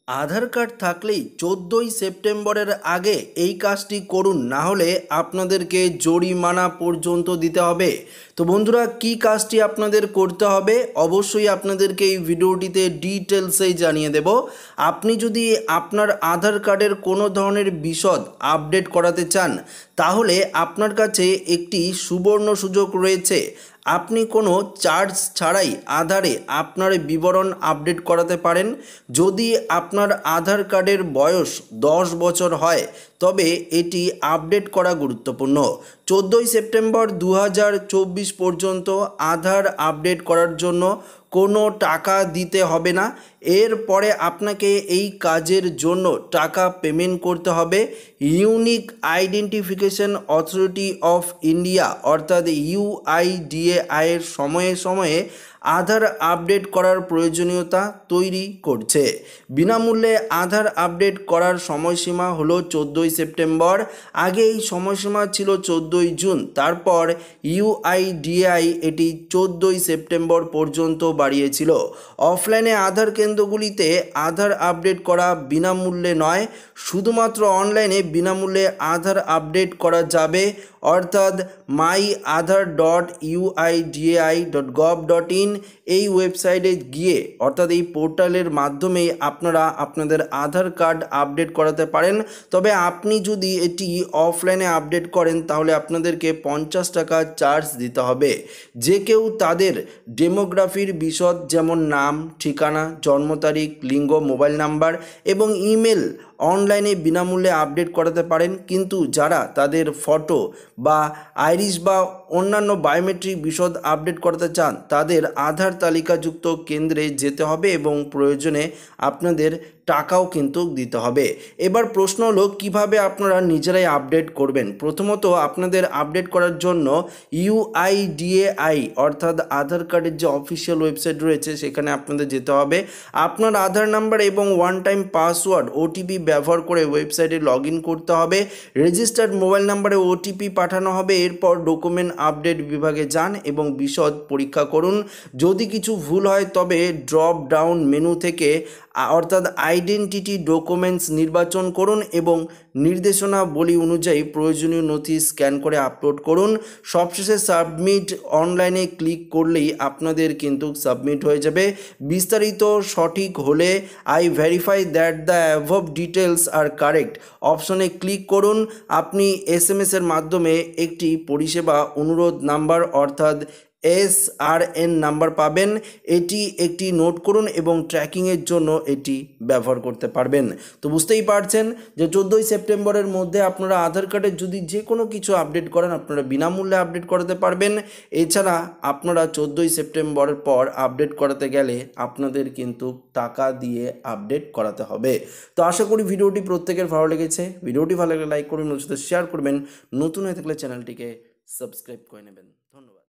আধার card থাকলেই 14ই সেপ্টেম্বরের আগে এই কাজটি করুন, না হলে আপনাদেরকে জরিমানা পর্যন্ত দিতে হবে। তো বন্ধুরা, কি কাজটি আপনাদের করতে হবে অবশ্যই আপনাদেরকে এই ভিডিওটিতে ডিটেলসেই জানিয়ে দেব। আপনি যদি আপনার আধার কার্ডের কোনো ধরনের বিশদ আপডেট করাতে চান, তাহলে আপনার কাছে একটি সুবর্ণ সুযোগ রয়েছে। আপনি কোনো চার্জ ছাড়াই আধারে আপনার বিবরণ আপডেট করাতে পারেন। যদি আপনার আধার কার্ডের বয়স 10 বছর হয়, তবে এটি আপডেট করা গুরুত্বপূর্ণ। 14ই সেপ্টেম্বর 2024 পর্যন্ত আধার আপডেট করার জন্য কোনো টাকা দিতে হবে না। এরপরে আপনাকে এই কাজের জন্য টাকা পেমেন্ট করতে হবে unique identification authority of India অর্থাৎ UIDAI এর সময়ে সময়ে আধার আপডেট করার প্রয়োজনীয়তা তৈরি করছে। বিনামূল্যে আধার আপডেট করার সময়সীমা হলো 14ই সেপ্টেম্বর। আগে এই সময়সীমা ছিল 14ই জুন, তারপর UIDAI এটি 14ই সেপ্টেম্বর পর্যন্ত বাড়িয়েছিল। অফলাইনে আধার কেন্দ্রগুলিতে আধার আপডেট করা বিনামূল্যে নয়, শুধুমাত্র অনলাইনে বিনামূল্যে আধার আপডেট করা যাবে, অর্থাৎ myAadhar.uidai.gov.in এই ওয়েবসাইটে গিয়ে অর্থাৎ এই পোর্টালের মাধ্যমে আপনারা আপনাদের আধার কার্ড আপডেট করাতে পারেন। তবে আপনি যদি এটি অফলাইনে আপডেট করেন তাহলে আপনাদেরকে 50 টাকা চার্জ দিতে হবে। যে কেউ তাদের ডেমোগ্রাফির বিশদ যেমন নাম, ঠিকানা, জন্ম তারিখ, লিঙ্গ, মোবাইল নাম্বার এবং ইমেল অনলাইনে বিনামূল্যে আপডেট করাতে পারেন। কিন্তু যারা তাদের ফটো বা আইরিশ বা অন্যান্য বায়োমেট্রিক বিশদ আপডেট করাতে চান, তাদের আধার তালিকাযুক্ত কেন্দ্রে যেতে হবে এবং প্রয়োজনে আপনাদের টাকাও কিন্তু দিতে হবে। এবার প্রশ্ন হলো, কিভাবে আপনারা নিজেরাই আপডেট করবেন। প্রথমত আপনাদের আপডেট করার জন্য UIDAI অর্থাৎ আধার কার্ডের যে অফিসিয়াল ওয়েবসাইট রয়েছে সেখানে আপনাদের যেতে হবে। আপনার আধার নাম্বার এবং ওয়ান টাইম পাসওয়ার্ড OTP ব্যবহার করে ওয়েবসাইটে লগ ইন করতে হবে। রেজিস্টার্ড মোবাইল নাম্বারে OTP পাঠানো হবে। এরপর ডকুমেন্ট আপডেট বিভাগে যান এবং বিশদ পরীক্ষা করুন। যদি কিছু ভুল হয় তবে ড্রপ ডাউন মেনু থেকে অর্থাৎ আইডেন্টিটি ডকুমেন্টস নির্বাচন করুন এবং নির্দেশনাবলী অনুযায়ী প্রয়োজনীয় নথি স্ক্যান করে আপলোড করুন। সবশেষে সাবমিট অনলাইনে ক্লিক করলেই আপনাদের কিন্তু সাবমিট হয়ে যাবে। বিস্তারিত সঠিক হলে I verify that the above details are correct অপশনে ক্লিক করুন। আপনি SMS এর মাধ্যমে একটি পরিষেবা অনুরোধ নাম্বার অর্থাৎ SRN নাম্বার পাবেন। এটি একটি নোট করুন এবং ট্র্যাকিংয়ের জন্য এটি ব্যবহার করতে পারবেন। তো বুঝতেই পারছেন যে 14ই সেপ্টেম্বরের মধ্যে আপনারা আধার কার্ডের যদি যে কোনো কিছু আপডেট করেন আপনারা বিনামূল্যে আপডেট করাতে পারবেন। এছাড়া আপনারা 14ই সেপ্টেম্বরের পর আপডেট করাতে গেলে আপনাদের কিন্তু টাকা দিয়ে আপডেট করাতে হবে। তো আশা করি ভিডিওটি প্রত্যেকের ভালো লেগেছে। ভিডিওটি ভালো লাগলে লাইক করবেন, সাথে শেয়ার করবেন। নতুন হয়ে থাকলে চ্যানেলটিকে সাবস্ক্রাইব করে নেবেন।